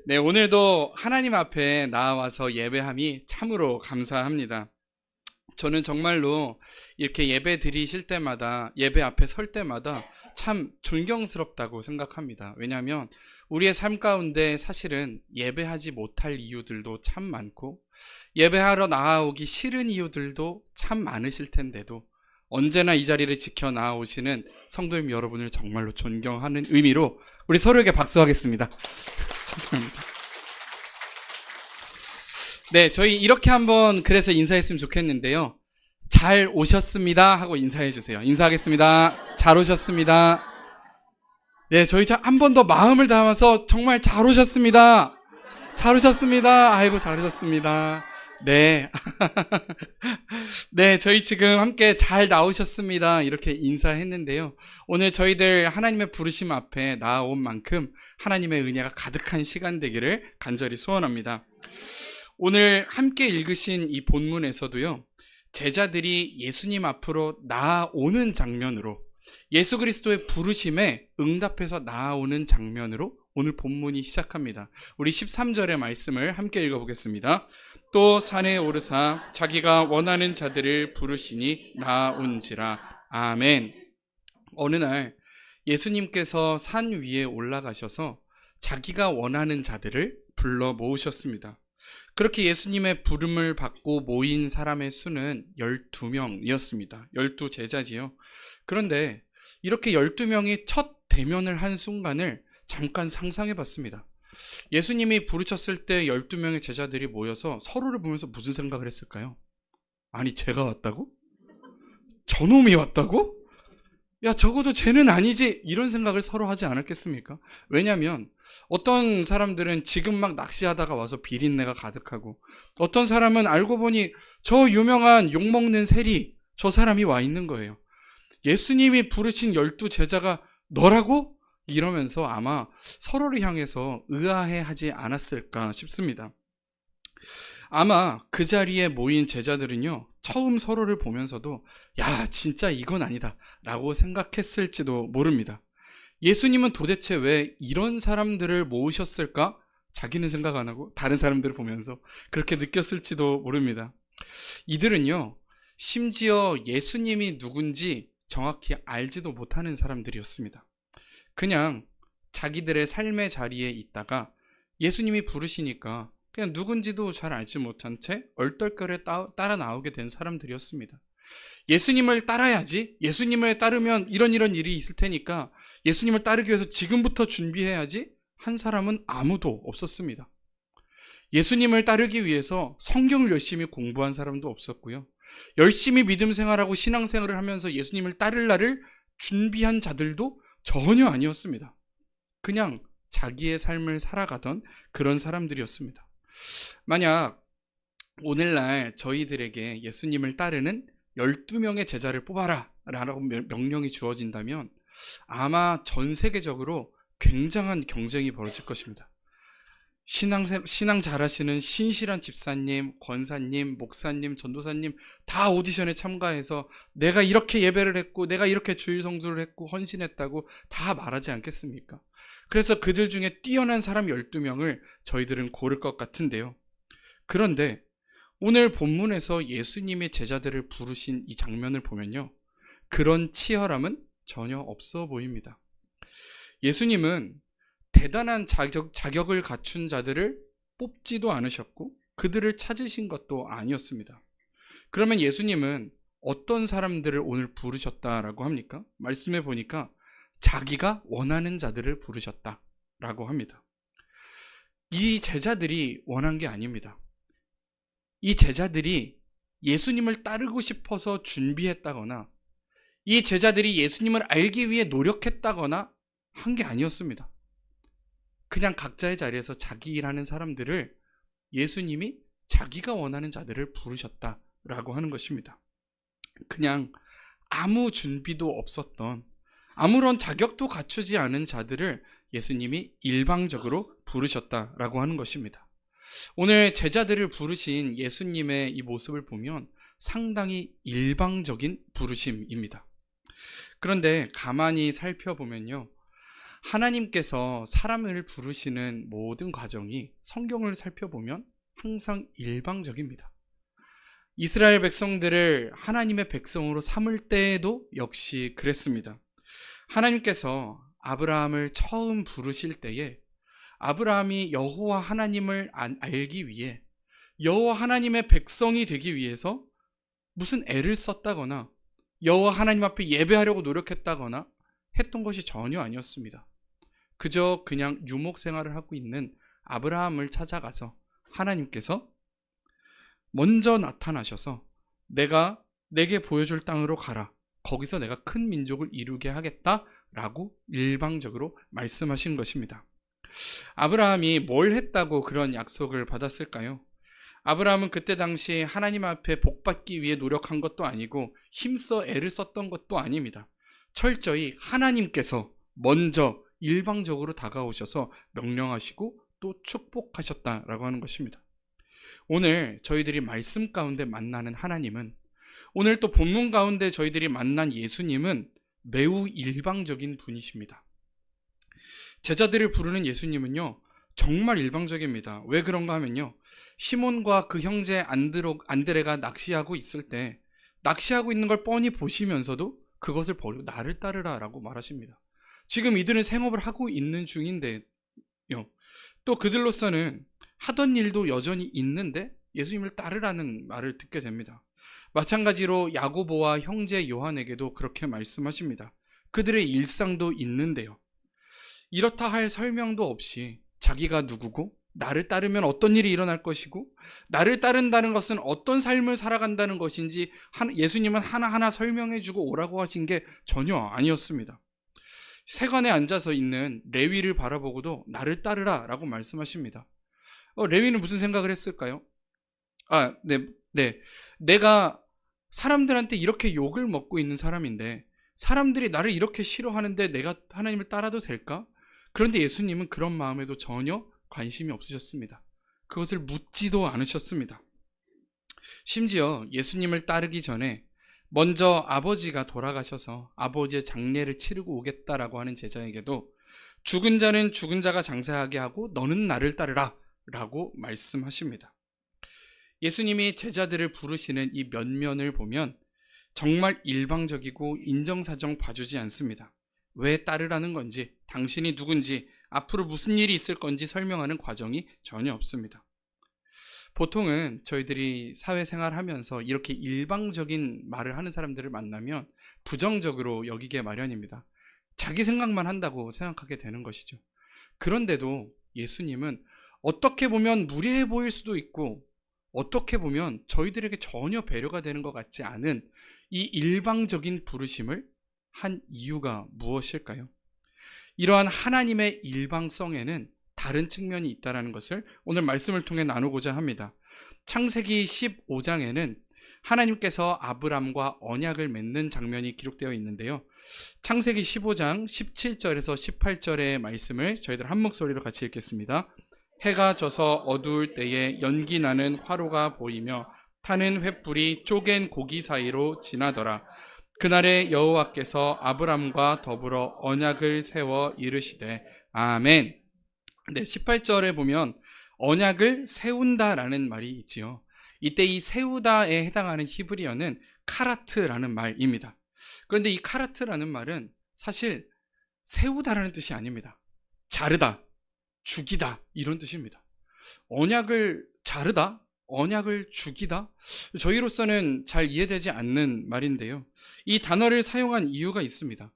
네, 오늘도 하나님 앞에 나와서 예배함이 참으로 감사합니다. 저는 정말로 이렇게 예배 드리실 때마다, 예배 앞에 설 때마다 참 존경스럽다고 생각합니다. 왜냐하면 우리의 삶 가운데 사실은 예배하지 못할 이유들도 참 많고, 예배하러 나아오기 싫은 이유들도 참 많으실 텐데도 언제나 이 자리를 지켜 나아오시는 성도님 여러분을 정말로 존경하는 의미로 우리 서로에게 박수하겠습니다. 감사합니다. 네, 저희 이렇게 한번 그래서 인사했으면 좋겠는데요. 잘 오셨습니다 하고 인사해 주세요. 인사하겠습니다. 잘 오셨습니다. 네, 저희 한 번 더 마음을 담아서 정말 잘 오셨습니다. 잘 오셨습니다. 아이고, 잘 오셨습니다. 네. 네, 저희 지금 함께 잘 나오셨습니다. 이렇게 인사했는데요. 오늘 저희들 하나님의 부르심 앞에 나아온 만큼 하나님의 은혜가 가득한 시간 되기를 간절히 소원합니다. 오늘 함께 읽으신 이 본문에서도요, 제자들이 예수님 앞으로 나아오는 장면으로, 예수 그리스도의 부르심에 응답해서 나아오는 장면으로 오늘 본문이 시작합니다. 우리 13절의 말씀을 함께 읽어보겠습니다. 또 산에 오르사 자기가 원하는 자들을 부르시니 나아온지라. 아멘. 어느 날 예수님께서 산 위에 올라가셔서 자기가 원하는 자들을 불러 모으셨습니다. 그렇게 예수님의 부름을 받고 모인 사람의 수는 12명이었습니다. 12제자지요. 그런데 이렇게 12명이 첫 대면을 한 순간을 잠깐 상상해 봤습니다. 예수님이 부르셨을 때 12명의 제자들이 모여서 서로를 보면서 무슨 생각을 했을까요? 아니, 제가 왔다고? 저놈이 왔다고? 야, 적어도 쟤는 아니지, 이런 생각을 서로 하지 않았겠습니까? 왜냐하면 어떤 사람들은 지금 막 낚시하다가 와서 비린내가 가득하고, 어떤 사람은 알고 보니 저 유명한 욕먹는 세리, 저 사람이 와 있는 거예요. 예수님이 부르신 12제자가 너라고? 이러면서 아마 서로를 향해서 의아해하지 않았을까 싶습니다. 아마 그 자리에 모인 제자들은요, 처음 서로를 보면서도 야, 진짜 이건 아니다 라고 생각했을지도 모릅니다. 예수님은 도대체 왜 이런 사람들을 모으셨을까? 자기는 생각 안 하고 다른 사람들을 보면서 그렇게 느꼈을지도 모릅니다. 이들은요, 심지어 예수님이 누군지 정확히 알지도 못하는 사람들이었습니다. 그냥 자기들의 삶의 자리에 있다가 예수님이 부르시니까 그냥 누군지도 잘 알지 못한 채 얼떨결에 따라 나오게 된 사람들이었습니다. 예수님을 따라야지, 예수님을 따르면 이런 일이 있을 테니까 예수님을 따르기 위해서 지금부터 준비해야지 한 사람은 아무도 없었습니다. 예수님을 따르기 위해서 성경을 열심히 공부한 사람도 없었고요, 열심히 믿음 생활하고 신앙 생활을 하면서 예수님을 따를 날을 준비한 자들도 전혀 아니었습니다. 그냥 자기의 삶을 살아가던 그런 사람들이었습니다. 만약 오늘날 저희들에게 예수님을 따르는 12명의 제자를 뽑아라 라고 명령이 주어진다면 아마 전 세계적으로 굉장한 경쟁이 벌어질 것입니다. 신앙 잘하시는 신실한 집사님, 권사님, 목사님, 전도사님 다 오디션에 참가해서 내가 이렇게 예배를 했고 내가 이렇게 주일 성수를 했고 헌신했다고 다 말하지 않겠습니까? 그래서 그들 중에 뛰어난 사람 12명을 저희들은 고를 것 같은데요. 그런데 오늘 본문에서 예수님의 제자들을 부르신 이 장면을 보면요, 그런 치열함은 전혀 없어 보입니다. 예수님은 대단한 자격을 갖춘 자들을 뽑지도 않으셨고 그들을 찾으신 것도 아니었습니다. 그러면 예수님은 어떤 사람들을 오늘 부르셨다라고 합니까? 말씀해 보니까 자기가 원하는 자들을 부르셨다라고 합니다. 이 제자들이 원한 게 아닙니다. 이 제자들이 예수님을 따르고 싶어서 준비했다거나 이 제자들이 예수님을 알기 위해 노력했다거나 한 게 아니었습니다. 그냥 각자의 자리에서 자기 일하는 사람들을 예수님이 자기가 원하는 자들을 부르셨다라고 하는 것입니다. 그냥 아무 준비도 없었던, 아무런 자격도 갖추지 않은 자들을 예수님이 일방적으로 부르셨다라고 하는 것입니다. 오늘 제자들을 부르신 예수님의 이 모습을 보면 상당히 일방적인 부르심입니다. 그런데 가만히 살펴보면요, 하나님께서 사람을 부르시는 모든 과정이 성경을 살펴보면 항상 일방적입니다. 이스라엘 백성들을 하나님의 백성으로 삼을 때에도 역시 그랬습니다. 하나님께서 아브라함을 처음 부르실 때에 아브라함이 여호와 하나님을 알기 위해 여호와 하나님의 백성이 되기 위해서 무슨 애를 썼다거나 여호와 하나님 앞에 예배하려고 노력했다거나 했던 것이 전혀 아니었습니다. 그저 그냥 유목 생활을 하고 있는 아브라함을 찾아가서 하나님께서 먼저 나타나셔서 내게 보여줄 땅으로 가라. 거기서 내가 큰 민족을 이루게 하겠다라고 일방적으로 말씀하신 것입니다. 아브라함이 뭘 했다고 그런 약속을 받았을까요? 아브라함은 그때 당시 하나님 앞에 복받기 위해 노력한 것도 아니고 힘써 애를 썼던 것도 아닙니다. 철저히 하나님께서 먼저 일방적으로 다가오셔서 명령하시고 또 축복하셨다라고 하는 것입니다. 오늘 저희들이 말씀 가운데 만나는 하나님은, 오늘 또 본문 가운데 저희들이 만난 예수님은 매우 일방적인 분이십니다. 제자들을 부르는 예수님은요, 정말 일방적입니다. 왜 그런가 하면요, 시몬과 그 형제 안드레가 낚시하고 있을 때 낚시하고 있는 걸 뻔히 보시면서도 그것을 버리고 나를 따르라 라고 말하십니다. 지금 이들은 생업을 하고 있는 중인데요, 또 그들로서는 하던 일도 여전히 있는데 예수님을 따르라는 말을 듣게 됩니다. 마찬가지로 야고보와 형제 요한에게도 그렇게 말씀하십니다. 그들의 일상도 있는데요, 이렇다 할 설명도 없이 자기가 누구고 나를 따르면 어떤 일이 일어날 것이고 나를 따른다는 것은 어떤 삶을 살아간다는 것인지 예수님은 하나하나 설명해주고 오라고 하신 게 전혀 아니었습니다. 세관에 앉아서 있는 레위를 바라보고도 나를 따르라 라고 말씀하십니다. 레위는 무슨 생각을 했을까요? 내가 사람들한테 이렇게 욕을 먹고 있는 사람인데 사람들이 나를 이렇게 싫어하는데 내가 하나님을 따라도 될까? 그런데 예수님은 그런 마음에도 전혀 관심이 없으셨습니다. 그것을 묻지도 않으셨습니다. 심지어 예수님을 따르기 전에 먼저 아버지가 돌아가셔서 아버지의 장례를 치르고 오겠다라고 하는 제자에게도 죽은 자는 죽은 자가 장사하게 하고 너는 나를 따르라 라고 말씀하십니다. 예수님이 제자들을 부르시는 이 면면을 보면 정말 일방적이고 인정사정 봐주지 않습니다. 왜 따르라는 건지, 당신이 누군지, 앞으로 무슨 일이 있을 건지 설명하는 과정이 전혀 없습니다. 보통은 저희들이 사회생활 하면서 이렇게 일방적인 말을 하는 사람들을 만나면 부정적으로 여기게 마련입니다. 자기 생각만 한다고 생각하게 되는 것이죠. 그런데도 예수님은 어떻게 보면 무례해 보일 수도 있고 어떻게 보면 저희들에게 전혀 배려가 되는 것 같지 않은 이 일방적인 부르심을 한 이유가 무엇일까요? 이러한 하나님의 일방성에는 다른 측면이 있다는 것을 오늘 말씀을 통해 나누고자 합니다. 창세기 15장에는 하나님께서 아브람과 언약을 맺는 장면이 기록되어 있는데요. 창세기 15장 17절에서 18절의 말씀을 저희들 한 목소리로 같이 읽겠습니다. 해가 져서 어두울 때에 연기 나는 화로가 보이며 타는 횃불이 쪼갠 고기 사이로 지나더라. 그날에 여호와께서 아브람과 더불어 언약을 세워 이르시되 아멘. 18절에 보면 언약을 세운다라는 말이 있지요. 이때 이 세우다에 해당하는 히브리어는 카라트라는 말입니다. 그런데 이 카라트라는 말은 사실 세우다라는 뜻이 아닙니다. 자르다, 죽이다 이런 뜻입니다. 언약을 자르다, 언약을 죽이다, 저희로서는 잘 이해되지 않는 말인데요. 이 단어를 사용한 이유가 있습니다.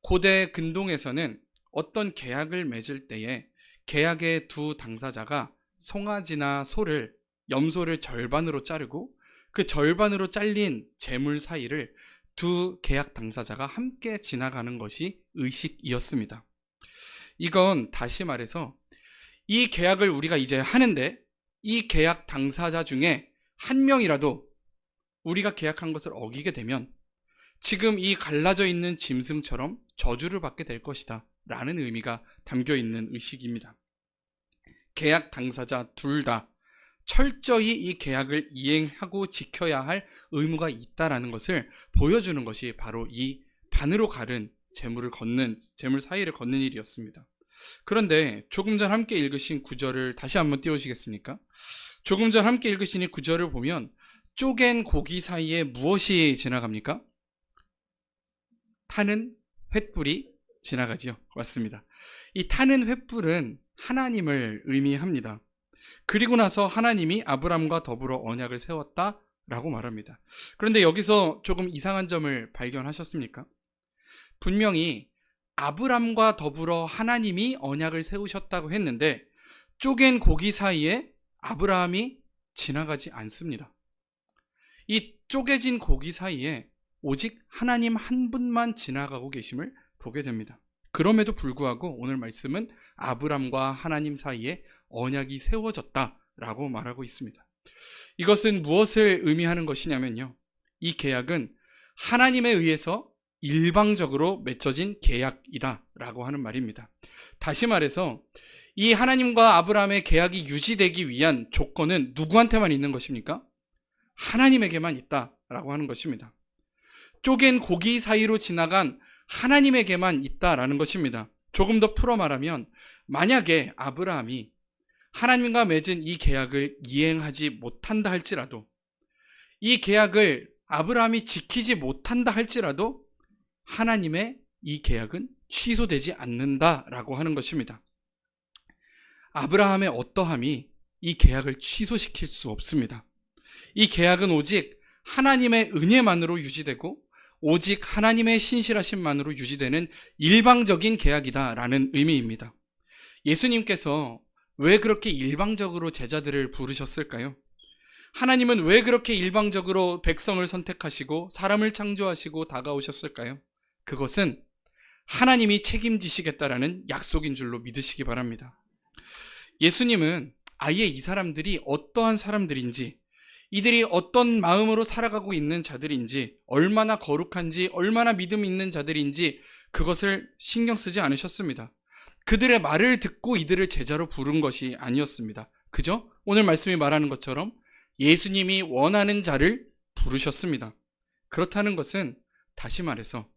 고대 근동에서는 어떤 계약을 맺을 때에 계약의 두 당사자가 송아지나 소를, 염소를 절반으로 자르고 그 절반으로 잘린 재물 사이를 두 계약 당사자가 함께 지나가는 것이 의식이었습니다. 이건 다시 말해서 이 계약을 우리가 이제 하는데 이 계약 당사자 중에 한 명이라도 우리가 계약한 것을 어기게 되면 지금 이 갈라져 있는 짐승처럼 저주를 받게 될 것이다 라는 의미가 담겨 있는 의식입니다. 계약 당사자 둘 다 철저히 이 계약을 이행하고 지켜야 할 의무가 있다라는 것을 보여주는 것이 바로 이 반으로 가른 재물 사이를 걷는 일이었습니다. 그런데 조금 전 함께 읽으신 구절을 다시 한번 띄워주시겠습니까? 조금 전 함께 읽으신 이 구절을 보면 쪼갠 고기 사이에 무엇이 지나갑니까? 타는 횃불이 지나가지요. 맞습니다. 이 타는 횃불은 하나님을 의미합니다. 그리고 나서 하나님이 아브람과 더불어 언약을 세웠다라고 말합니다. 그런데 여기서 조금 이상한 점을 발견하셨습니까? 분명히 아브람과 더불어 하나님이 언약을 세우셨다고 했는데 쪼갠 고기 사이에 아브라함이 지나가지 않습니다. 이 쪼개진 고기 사이에 오직 하나님 한 분만 지나가고 계심을 보게 됩니다. 그럼에도 불구하고 오늘 말씀은 아브람과 하나님 사이에 언약이 세워졌다라고 말하고 있습니다. 이것은 무엇을 의미하는 것이냐면요, 이 계약은 하나님에 의해서 일방적으로 맺어진 계약이다라고 하는 말입니다. 다시 말해서 이 하나님과 아브라함의 계약이 유지되기 위한 조건은 누구한테만 있는 것입니까? 하나님에게만 있다라고 하는 것입니다. 쪼갠 고기 사이로 지나간 하나님에게만 있다라는 것입니다. 조금 더 풀어 말하면 만약에 아브라함이 하나님과 맺은 이 계약을 이행하지 못한다 할지라도, 이 계약을 아브라함이 지키지 못한다 할지라도 하나님의 이 계약은 취소되지 않는다라고 하는 것입니다. 아브라함의 어떠함이 이 계약을 취소시킬 수 없습니다. 이 계약은 오직 하나님의 은혜만으로 유지되고 오직 하나님의 신실하심만으로 유지되는 일방적인 계약이다라는 의미입니다. 예수님께서 왜 그렇게 일방적으로 제자들을 부르셨을까요? 하나님은 왜 그렇게 일방적으로 백성을 선택하시고 사람을 창조하시고 다가오셨을까요? 그것은 하나님이 책임지시겠다라는 약속인 줄로 믿으시기 바랍니다. 예수님은 아예 이 사람들이 어떠한 사람들인지, 이들이 어떤 마음으로 살아가고 있는 자들인지, 얼마나 거룩한지, 얼마나 믿음 있는 자들인지 그것을 신경 쓰지 않으셨습니다. 그들의 말을 듣고 이들을 제자로 부른 것이 아니었습니다. 그저 오늘 말씀이 말하는 것처럼 예수님이 원하는 자를 부르셨습니다. 그렇다는 것은 다시 말해서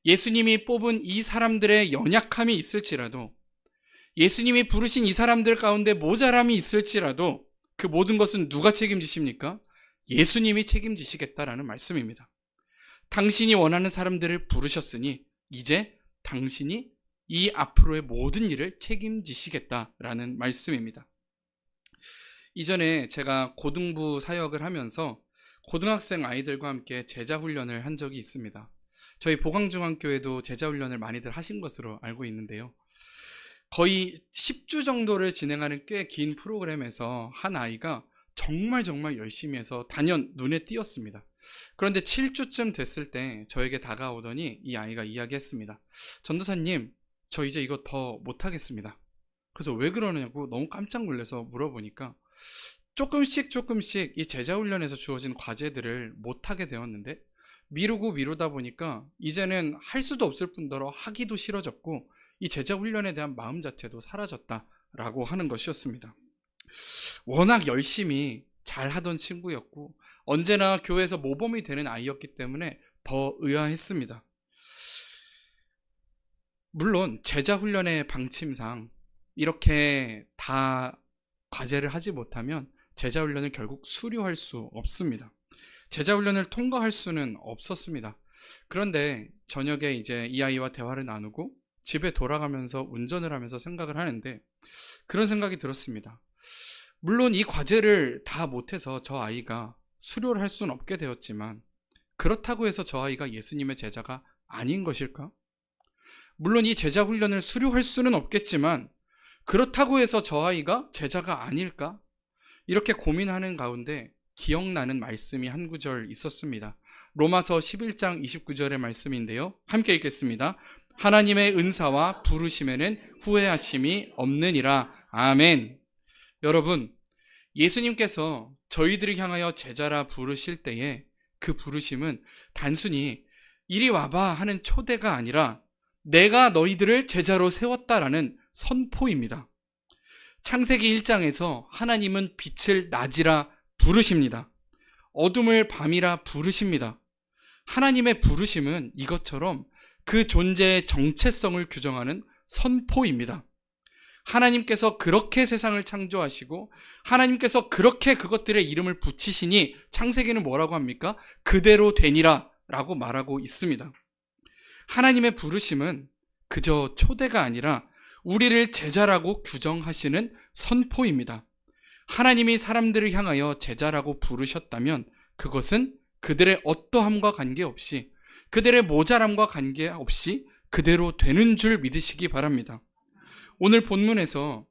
예수님이 뽑은 이 사람들의 연약함이 있을지라도, 예수님이 부르신 이 사람들 가운데 모자람이 있을지라도 그 모든 것은 누가 책임지십니까? 예수님이 책임지시겠다라는 말씀입니다. 당신이 원하는 사람들을 부르셨으니 이제 당신이 이 앞으로의 모든 일을 책임지시겠다라는 말씀입니다. 이전에 제가 고등부 사역을 하면서 고등학생 아이들과 함께 제자훈련을 한 적이 있습니다. 저희 보강중학교에도 제자훈련을 많이들 하신 것으로 알고 있는데요. 거의 10주 정도를 진행하는 꽤 긴 프로그램에서 한 아이가 정말 열심히 해서 단연 눈에 띄었습니다. 그런데 7주쯤 됐을 때 저에게 다가오더니 이 아이가 이야기했습니다. 전도사님, 저 이제 이거 더 못하겠습니다. 그래서 왜 그러냐고 너무 깜짝 놀라서 물어보니까 조금씩 이 제자훈련에서 주어진 과제들을 못하게 되었는데 미루다 보니까 이제는 할 수도 없을 뿐더러 하기도 싫어졌고 이 제자훈련에 대한 마음 자체도 사라졌다라고 하는 것이었습니다. 워낙 열심히 잘하던 친구였고 언제나 교회에서 모범이 되는 아이였기 때문에 더 의아했습니다. 물론 제자훈련의 방침상 이렇게 다 과제를 하지 못하면 제자훈련을 결국 수료할 수 없습니다. 제자훈련을 통과할 수는 없었습니다. 그런데 저녁에 이제 이 아이와 대화를 나누고 집에 돌아가면서 운전을 하면서 생각을 하는데 그런 생각이 들었습니다. 물론 이 과제를 다 못해서 저 아이가 수료를 할 수는 없게 되었지만 그렇다고 해서 저 아이가 예수님의 제자가 아닌 것일까? 물론 이 제자 훈련을 수료할 수는 없겠지만 그렇다고 해서 저 아이가 제자가 아닐까? 이렇게 고민하는 가운데 기억나는 말씀이 한 구절 있었습니다. 로마서 11장 29절의 말씀인데요. 함께 읽겠습니다. 하나님의 은사와 부르심에는 후회하심이 없느니라. 아멘. 여러분, 예수님께서 저희들을 향하여 제자라 부르실 때에 그 부르심은 단순히 이리 와봐 하는 초대가 아니라 내가 너희들을 제자로 세웠다라는 선포입니다. 창세기 1장에서 하나님은 빛을 낮이라 부르십니다. 어둠을 밤이라 부르십니다. 하나님의 부르심은 이것처럼 그 존재의 정체성을 규정하는 선포입니다. 하나님께서 그렇게 세상을 창조하시고 하나님께서 그렇게 그것들의 이름을 붙이시니 창세기는 뭐라고 합니까? 그대로 되니라 라고 말하고 있습니다. 하나님의 부르심은 그저 초대가 아니라 우리를 제자라고 규정하시는 선포입니다. 하나님이 사람들을 향하여 제자라고 부르셨다면 그것은 그들의 어떠함과 관계없이, 그들의 모자람과 관계없이 그대로 되는 줄 믿으시기 바랍니다. 오늘 본문에서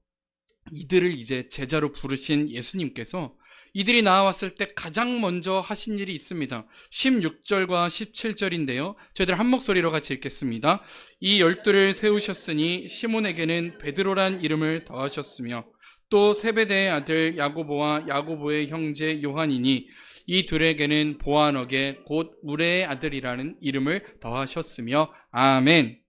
이들을 이제 제자로 부르신 예수님께서 이들이 나와왔을 때 가장 먼저 하신 일이 있습니다. 16절과 17절인데요. 저희들 한 목소리로 같이 읽겠습니다. 이 12를 세우셨으니 시몬에게는 베드로란 이름을 더하셨으며 또 세베대의 아들 야고보와 야고보의 형제 요한이니 이 둘에게는 보아너게 곧 우레의 아들이라는 이름을 더하셨으며 아멘.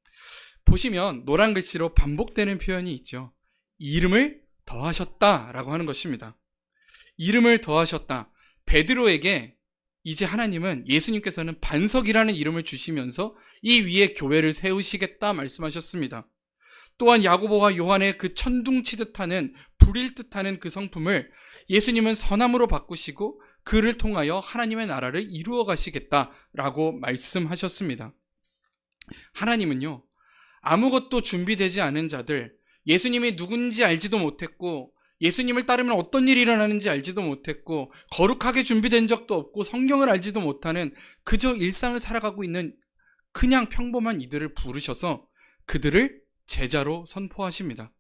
보시면 노란 글씨로 반복되는 표현이 있죠. 이름을 더하셨다라고 하는 것입니다. 이름을 더하셨다. 베드로에게 이제 하나님은, 예수님께서는 반석이라는 이름을 주시면서 이 위에 교회를 세우시겠다 말씀하셨습니다. 또한 야고보와 요한의 그 천둥치듯 하는, 불일 듯하는 그 성품을 예수님은 선함으로 바꾸시고 그를 통하여 하나님의 나라를 이루어 가시겠다라고 말씀하셨습니다. 하나님은요, 아무것도 준비되지 않은 자들, 예수님이 누군지 알지도 못했고 예수님을 따르면 어떤 일이 일어나는지 알지도 못했고 거룩하게 준비된 적도 없고 성경을 알지도 못하는 그저 일상을 살아가고 있는 그냥 평범한 이들을 부르셔서 그들을 제자로 선포하십니다.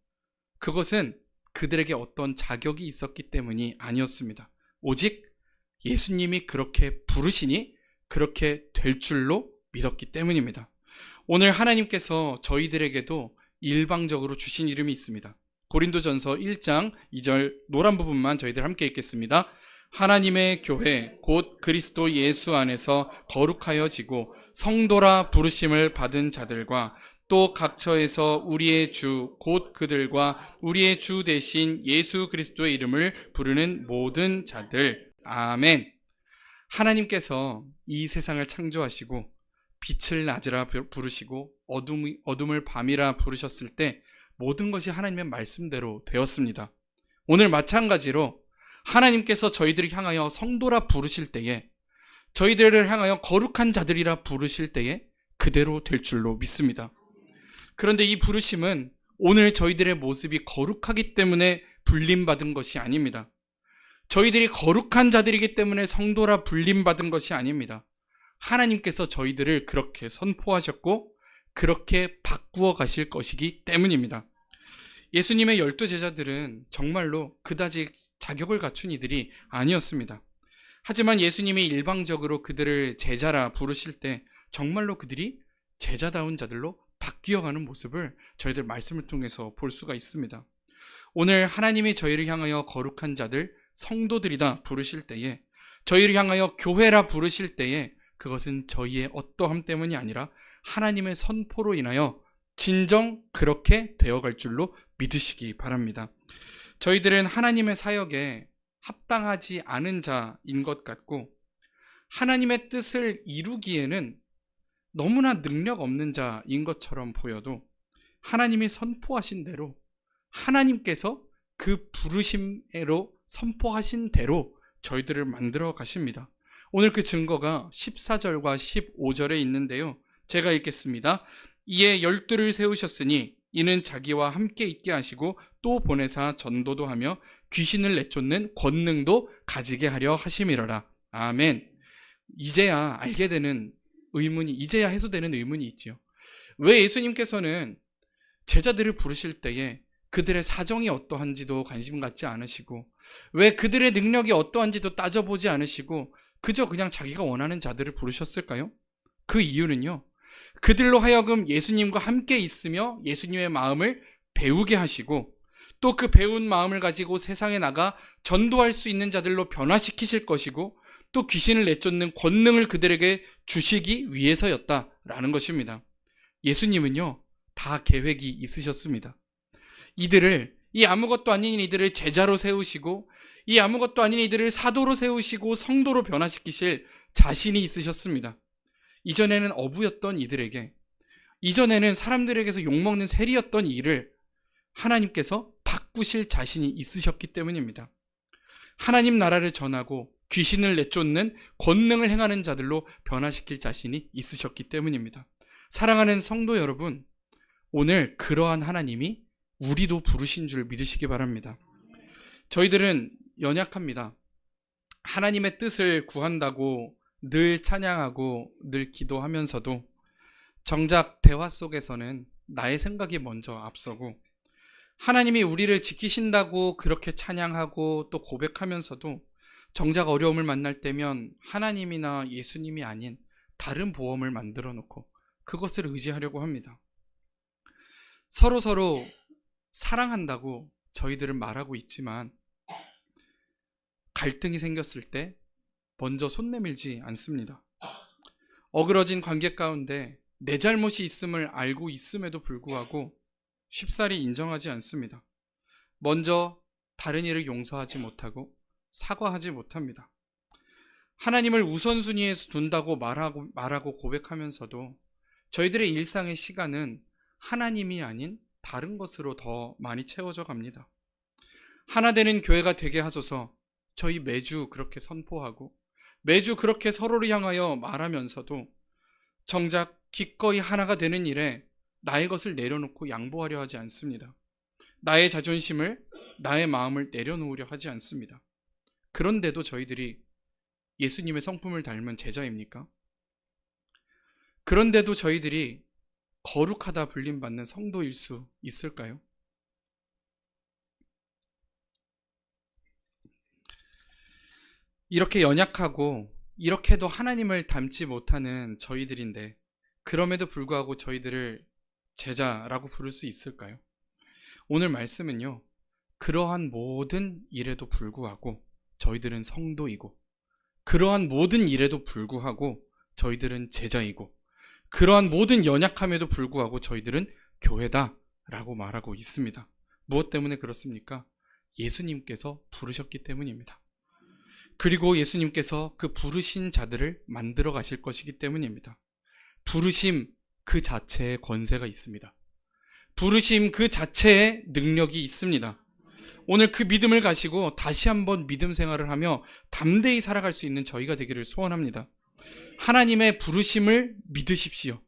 그것은 그들에게 어떤 자격이 있었기 때문이 아니었습니다. 오직 예수님이 그렇게 부르시니 그렇게 될 줄로 믿었기 때문입니다. 오늘 하나님께서 저희들에게도 일방적으로 주신 이름이 있습니다. 고린도전서 1장 2절 노란 부분만 저희들 함께 읽겠습니다. 하나님의 교회 곧 그리스도 예수 안에서 거룩하여지고 성도라 부르심을 받은 자들과 또 각처에서 우리의 주 곧 그들과 우리의 주 대신 예수 그리스도의 이름을 부르는 모든 자들. 아멘. 하나님께서 이 세상을 창조하시고 빛을 낮이라 부르시고 어둠을 밤이라 부르셨을 때 모든 것이 하나님의 말씀대로 되었습니다. 오늘 마찬가지로 하나님께서 저희들을 향하여 성도라 부르실 때에, 저희들을 향하여 거룩한 자들이라 부르실 때에 그대로 될 줄로 믿습니다. 그런데 이 부르심은 오늘 저희들의 모습이 거룩하기 때문에 불림받은 것이 아닙니다. 저희들이 거룩한 자들이기 때문에 성도라 불림받은 것이 아닙니다. 하나님께서 저희들을 그렇게 선포하셨고 그렇게 바꾸어 가실 것이기 때문입니다. 예수님의 12제자들은 정말로 그다지 자격을 갖춘 이들이 아니었습니다. 하지만 예수님이 일방적으로 그들을 제자라 부르실 때 정말로 그들이 제자다운 자들로 바뀌어가는 모습을 저희들 말씀을 통해서 볼 수가 있습니다. 오늘 하나님이 저희를 향하여 거룩한 자들, 성도들이다 부르실 때에, 저희를 향하여 교회라 부르실 때에 그것은 저희의 어떠함 때문이 아니라 하나님의 선포로 인하여 진정 그렇게 되어갈 줄로 믿으시기 바랍니다. 저희들은 하나님의 사역에 합당하지 않은 자인 것 같고 하나님의 뜻을 이루기에는 너무나 능력 없는 자인 것처럼 보여도 하나님이 선포하신 대로, 하나님께서 그 부르심으로 선포하신 대로 저희들을 만들어 가십니다. 오늘 그 증거가 14절과 15절에 있는데요. 제가 읽겠습니다. 이에 12를 세우셨으니 이는 자기와 함께 있게 하시고 또 보내사 전도도 하며 귀신을 내쫓는 권능도 가지게 하려 하심이로라. 아멘. 이제야 알게 되는 의문이, 이제야 해소되는 의문이 있죠. 왜 예수님께서는 제자들을 부르실 때에 그들의 사정이 어떠한지도 관심 갖지 않으시고, 왜 그들의 능력이 어떠한지도 따져보지 않으시고 그저 그냥 자기가 원하는 자들을 부르셨을까요? 그 이유는요, 그들로 하여금 예수님과 함께 있으며 예수님의 마음을 배우게 하시고 또 그 배운 마음을 가지고 세상에 나가 전도할 수 있는 자들로 변화시키실 것이고 또 귀신을 내쫓는 권능을 그들에게 주시기 위해서였다라는 것입니다. 예수님은요, 다 계획이 있으셨습니다. 이 아무것도 아닌 이들을 제자로 세우시고 이 아무것도 아닌 이들을 사도로 세우시고 성도로 변화시키실 자신이 있으셨습니다. 이전에는 어부였던 이들에게 이전에는 사람들에게서 욕먹는 셀이었던 일을 하나님께서 바꾸실 자신이 있으셨기 때문입니다. 하나님 나라를 전하고 귀신을 내쫓는 권능을 행하는 자들로 변화시킬 자신이 있으셨기 때문입니다. 사랑하는 성도 여러분, 오늘 그러한 하나님이 우리도 부르신 줄 믿으시기 바랍니다. 저희들은 연약합니다. 하나님의 뜻을 구한다고 늘 찬양하고 늘 기도하면서도 정작 대화 속에서는 나의 생각이 먼저 앞서고, 하나님이 우리를 지키신다고 그렇게 찬양하고 또 고백하면서도 정작 어려움을 만날 때면 하나님이나 예수님이 아닌 다른 보험을 만들어 놓고 그것을 의지하려고 합니다. 서로 사랑한다고 저희들은 말하고 있지만 갈등이 생겼을 때 먼저 손 내밀지 않습니다. 어그러진 관계 가운데 내 잘못이 있음을 알고 있음에도 불구하고 쉽사리 인정하지 않습니다. 먼저 다른 이를 용서하지 못하고 사과하지 못합니다. 하나님을 우선순위에 둔다고 말하고 고백하면서도 저희들의 일상의 시간은 하나님이 아닌 다른 것으로 더 많이 채워져 갑니다. 하나 되는 교회가 되게 하소서, 저희 매주 그렇게 선포하고 매주 그렇게 서로를 향하여 말하면서도 정작 기꺼이 하나가 되는 일에 나의 것을 내려놓고 양보하려 하지 않습니다. 나의 자존심을, 나의 마음을 내려놓으려 하지 않습니다. 그런데도 저희들이 예수님의 성품을 닮은 제자입니까? 그런데도 저희들이 거룩하다 불림받는 성도일 수 있을까요? 이렇게 연약하고 이렇게도 하나님을 닮지 못하는 저희들인데 그럼에도 불구하고 저희들을 제자라고 부를 수 있을까요? 오늘 말씀은요, 그러한 모든 일에도 불구하고 저희들은 성도이고, 그러한 모든 일에도 불구하고 저희들은 제자이고, 그러한 모든 연약함에도 불구하고 저희들은 교회다라고 말하고 있습니다. 무엇 때문에 그렇습니까? 예수님께서 부르셨기 때문입니다. 그리고 예수님께서 그 부르신 자들을 만들어 가실 것이기 때문입니다. 부르심 그 자체에 권세가 있습니다. 부르심 그 자체에 능력이 있습니다. 오늘 그 믿음을 가지고 다시 한번 믿음 생활을 하며 담대히 살아갈 수 있는 저희가 되기를 소원합니다. 하나님의 부르심을 믿으십시오.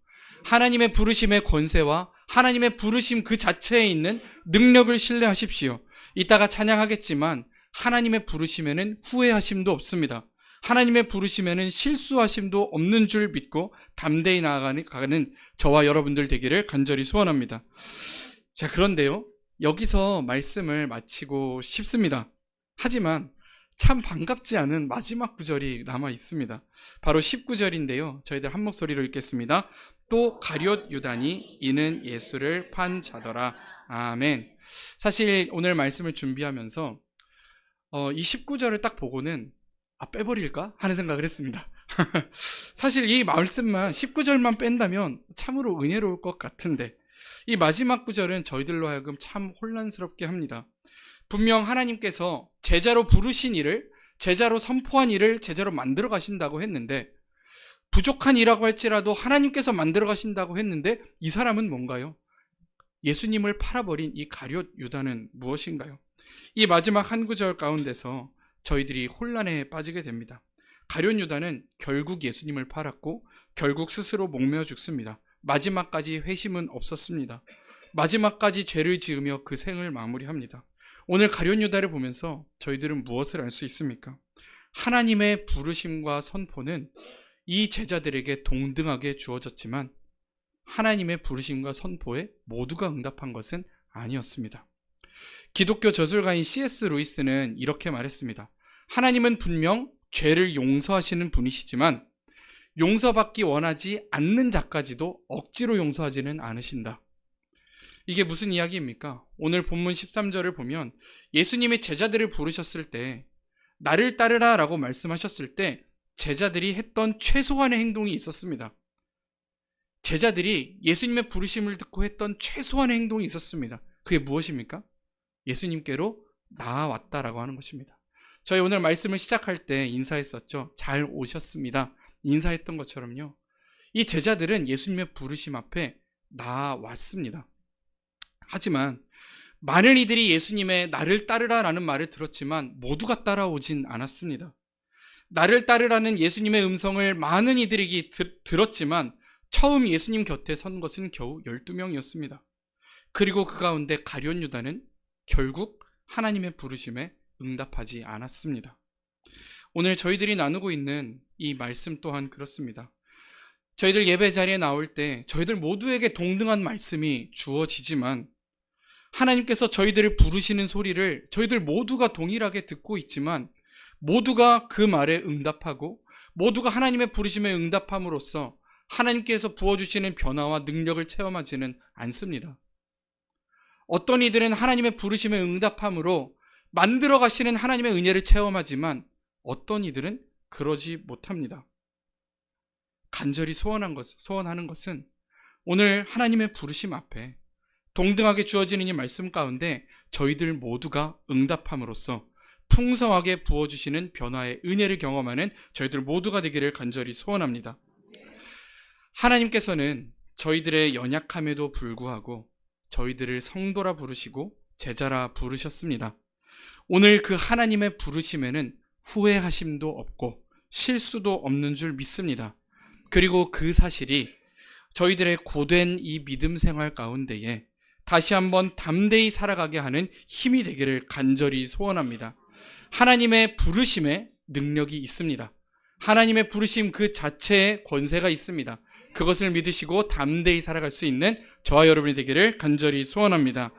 하나님의 부르심의 권세와 하나님의 부르심 그 자체에 있는 능력을 신뢰하십시오. 이따가 찬양하겠지만 하나님의 부르심에는 후회하심도 없습니다. 하나님의 부르심에는 실수하심도 없는 줄 믿고 담대히 나아가는 저와 여러분들 되기를 간절히 소원합니다. 자, 그런데요, 여기서 말씀을 마치고 싶습니다. 하지만 참 반갑지 않은 마지막 구절이 남아 있습니다. 바로 19절인데요. 저희들 한 목소리로 읽겠습니다. 또 가룟 유다니 이는 예수를 판 자더라. 아멘. 사실 오늘 말씀을 준비하면서 이 19절을 딱 보고는 빼버릴까? 하는 생각을 했습니다. 사실 이 말씀만 19절만 뺀다면 참으로 은혜로울 것 같은데 이 마지막 구절은 저희들로 하여금 참 혼란스럽게 합니다. 분명 하나님께서 제자로 부르신 일을, 제자로 선포한 일을 제자로 만들어 가신다고 했는데, 부족한 일이라고 할지라도 하나님께서 만들어 가신다고 했는데 이 사람은 뭔가요? 예수님을 팔아버린 이 가룟 유다는 무엇인가요? 이 마지막 한 구절 가운데서 저희들이 혼란에 빠지게 됩니다. 가룟 유다는 결국 예수님을 팔았고 결국 스스로 목매어 죽습니다. 마지막까지 회심은 없었습니다. 마지막까지 죄를 지으며 그 생을 마무리합니다. 오늘 가룟 유다를 보면서 저희들은 무엇을 알 수 있습니까? 하나님의 부르심과 선포는 이 제자들에게 동등하게 주어졌지만 하나님의 부르심과 선포에 모두가 응답한 것은 아니었습니다. 기독교 저술가인 C.S. 루이스는 이렇게 말했습니다. 하나님은 분명 죄를 용서하시는 분이시지만 용서받기 원하지 않는 자까지도 억지로 용서하지는 않으신다. 이게 무슨 이야기입니까? 오늘 본문 13절을 보면 예수님이 제자들을 부르셨을 때 나를 따르라 라고 말씀하셨을 때 제자들이 했던 최소한의 행동이 있었습니다. 제자들이 예수님의 부르심을 듣고 했던 최소한의 행동이 있었습니다. 그게 무엇입니까? 예수님께로 나아왔다라고 하는 것입니다. 저희 오늘 말씀을 시작할 때 인사했었죠. 잘 오셨습니다. 인사했던 것처럼요. 이 제자들은 예수님의 부르심 앞에 나왔습니다. 하지만 많은 이들이 예수님의 나를 따르라라는 말을 들었지만 모두가 따라오진 않았습니다. 나를 따르라는 예수님의 음성을 많은 이들이 들었지만 처음 예수님 곁에 선 것은 겨우 12명이었습니다. 그리고 그 가운데 가룟 유다는 결국 하나님의 부르심에 응답하지 않았습니다. 오늘 저희들이 나누고 있는 이 말씀 또한 그렇습니다. 저희들 예배 자리에 나올 때 저희들 모두에게 동등한 말씀이 주어지지만 하나님께서 저희들을 부르시는 소리를 저희들 모두가 동일하게 듣고 있지만 모두가 그 말에 응답하고 모두가 하나님의 부르심에 응답함으로써 하나님께서 부어주시는 변화와 능력을 체험하지는 않습니다. 어떤 이들은 하나님의 부르심에 응답함으로 만들어 가시는 하나님의 은혜를 체험하지만 어떤 이들은 그러지 못합니다. 간절히 소원하는 것은 오늘 하나님의 부르심 앞에 동등하게 주어지는 이 말씀 가운데 저희들 모두가 응답함으로써 풍성하게 부어주시는 변화의 은혜를 경험하는 저희들 모두가 되기를 간절히 소원합니다. 하나님께서는 저희들의 연약함에도 불구하고 저희들을 성도라 부르시고 제자라 부르셨습니다. 오늘 그 하나님의 부르심에는 후회하심도 없고 실수도 없는 줄 믿습니다. 그리고 그 사실이 저희들의 고된 이 믿음 생활 가운데에 다시 한번 담대히 살아가게 하는 힘이 되기를 간절히 소원합니다. 하나님의 부르심에 능력이 있습니다. 하나님의 부르심 그 자체에 권세가 있습니다. 그것을 믿으시고 담대히 살아갈 수 있는 저와 여러분이 되기를 간절히 소원합니다.